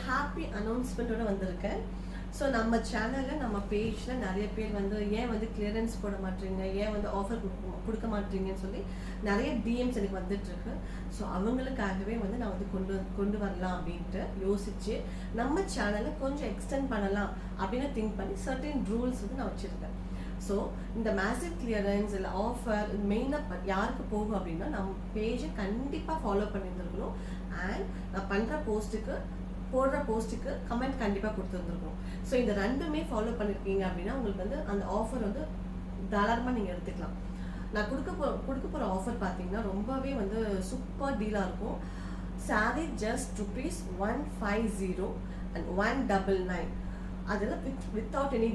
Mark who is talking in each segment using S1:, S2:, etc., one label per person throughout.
S1: Happy அனௌன்ஸ்மெண்ட்டோட வந்திருக்கேன். So நம்ம சேனலில் நம்ம பேஜில் நிறைய பேர் வந்து ஏன் வந்து கிளியரன்ஸ் போட மாட்டீங்க, ஏன் வந்து ஆஃபர் கொடுக்க மாட்டீங்கன்னு சொல்லி நிறைய டிஎம்ஸ் எனக்கு வந்துட்டுருக்கு. ஸோ அவங்களுக்காகவே வந்து நான் வந்து கொண்டு வரலாம் அப்படின்ட்டு யோசிச்சு நம்ம சேனலை கொஞ்சம் எக்ஸ்டெண்ட் பண்ணலாம் அப்படின்னு திங்க் பண்ணி சர்டன் ரூல்ஸ் வந்து நான் வச்சுருக்கேன். ஸோ இந்த மேசிவ் கிளியரன்ஸ் இல்லை ஆஃபர் மெயினாக யாருக்கு போகும் அப்படின்னா நம்ம பேஜை கண்டிப்பாக ஃபாலோ பண்ணியிருந்துருக்கணும். அண்ட் நான் போடுற போஸ்ட்டுக்கு கமெண்ட் கண்டிப்பாக கொடுத்துருந்துருக்கணும். ஸோ இந்த ரெண்டுமே ஃபாலோ பண்ணியிருக்கீங்க அப்படின்னா உங்களுக்கு வந்து அந்த ஆஃபர் வந்து தாராளமாக நீங்கள் எடுத்துக்கலாம். நான் கொடுக்க போகிற ஆஃபர் பார்த்தீங்கன்னா ரொம்பவே வந்து சூப்பர் டீலாக இருக்கும். Sorry just ₹150 and 199. அதில் வித்தவுட் எனி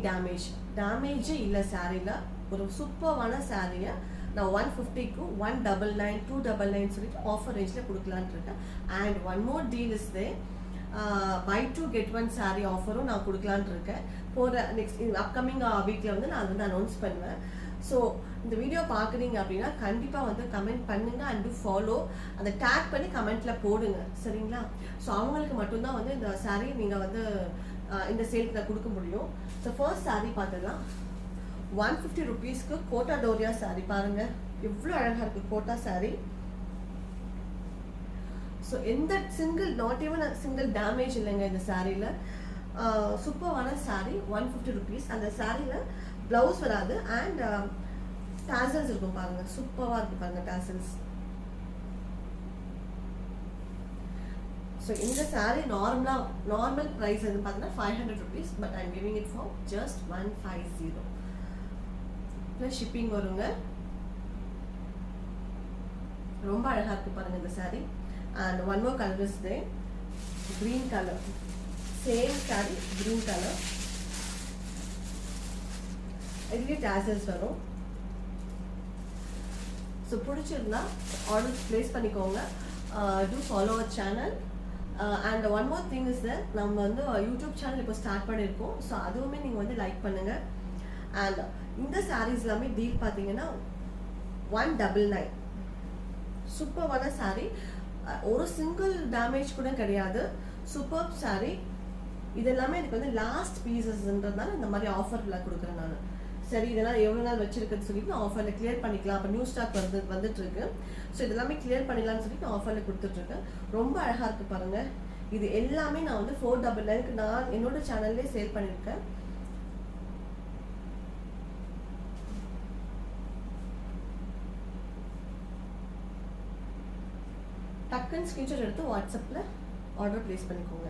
S1: டேமேஜே இல்லை. சாரியில் ஒரு சூப்பரான சாரியை நான் 150க்கு 199, 299 சொல்லிட்டு ஆஃபர் ரேஞ்சில் கொடுக்கலான்ட்டு இருக்கேன். And one more deal is there, buy 2 get 1 sari ஆஃபரும் நான் கொடுக்கலான்ட்டு இருக்கேன். போகிற நெக்ஸ்ட் அப்கமிங் வீக்கில் வந்து நான் வந்து அனௌன்ஸ் பண்ணுவேன். ஸோ இந்த வீடியோ பார்க்குறீங்க அப்படின்னா கண்டிப்பாக வந்து கமெண்ட் பண்ணுங்க அண்ட் டு ஃபாலோ, அதை டேக் பண்ணி கமெண்ட்டில் போடுங்க, சரிங்களா? ஸோ அவங்களுக்கு மட்டும்தான் வந்து இந்த சாரீ நீங்கள் வந்து இந்த சேலுக்கு நான் கொடுக்க முடியும். ஸோ ஃபர்ஸ்ட் சாரீ பார்த்துக்கலாம். ₹150 கோட்டா டோரியா சாரீ. பாருங்கள் எவ்வளோ அழகாக இருக்குது கோட்டா சாரீ. ஸோ எந்த நாட் ஈவன் சிங்கிள் டேமேஜ் இல்லைங்க இந்த சாரியில். சூப்பரான சாரீ, ₹150. அந்த சாரியில் ப்ளவுஸ் வராது அண்ட் டாசல்ஸ் இருக்கும். பாருங்கள் சூப்பராக இருக்குது பாருங்கள் டாசல்ஸ். ஸோ இந்த சாரீ நார்மல் ப்ரைஸ் வந்து பார்த்தீங்கன்னா ₹500, but I'm giving it for just 150 plus shipping வருங்க. ரொம்ப அழகாக இருக்குது பாருங்கள் இந்த sari. And one more color is there, green color, same saree, green color. இதுலேயே tassels வரும். ஸோ பிடிச்சிருந்தா ஆர்டர் ப்ளேஸ் பண்ணிக்கோங்க. do follow our channel. And one more thing is that நம்ம வந்து யூடியூப் சேனல் இப்போ ஸ்டார்ட் பண்ணியிருக்கோம். ஸோ அதுவுமே நீங்கள் வந்து லைக் பண்ணுங்கள். அண்ட் இந்த சாரீஸ் எல்லாமே டீல் பார்த்தீங்கன்னா 199. சூப்பரான சாரீ, ஒரு சிங்கிள் டேமேஜ் கூட கிடையாது. சூப்பர் சாரீ. இது எல்லாமே எனக்கு வந்து லாஸ்ட் பீசஸ்ன்றதுனால இந்த மாதிரி ஆஃபரில் கொடுக்குறேன் நான். சரி இதெல்லாம் எவ்வளோ நாள் வச்சிருக்குன்னு சொல்லிட்டு நான் ஆஃபரில் கிளியர் பண்ணிக்கலாம். அப்போ நியூ ஸ்டாக் வந்துட்டு இருக்கு. ஸோ இதெல்லாமே கிளியர் பண்ணிடலாம்னு சொல்லிட்டு நான் ஆஃபரில் கொடுத்துட்ருக்கேன். ரொம்ப அழகாக இருக்குது பாருங்கள். இது எல்லாமே நான் வந்து 499க்கு நான் என்னோட சேனல்லே சேல் பண்ணியிருக்கேன். டக்குன்னு ஸ்கிரீன்ஷாட் எடுத்து வாட்ஸ்அப்பில் ஆர்டர் ப்ளேஸ் பண்ணிக்கோங்க.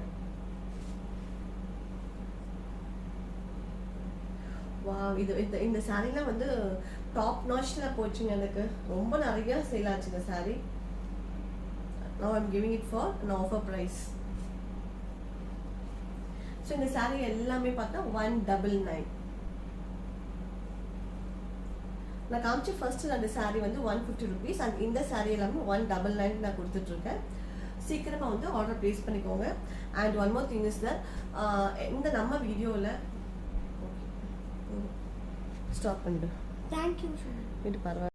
S1: வா இது இந்த சாரீலாம் வந்து டாப் நாச்சில் போச்சுங்க. எனக்கு ரொம்ப நிறைய சேல் ஆச்சு இந்த sari. now I'm giving it for an offer price. So இந்த சாரீ எல்லாமே பார்த்தா 199. நான் காமிச்ச ஃபர்ஸ்ட் அந்த சாரீ வந்து ₹150 அண்ட் இந்த சாரீ எல்லாமே 199 நான் கொடுத்துட்ருக்கேன். சீக்கிரமாக வந்து ஆர்டர் ப்ளேஸ் பண்ணிக்கோங்க. And one more thing is that இந்த நம்ம வீடியோவில் ஸ்டாப் பண்ணிட்டு
S2: தேங்க்யூ.
S1: பரவாயில்ல.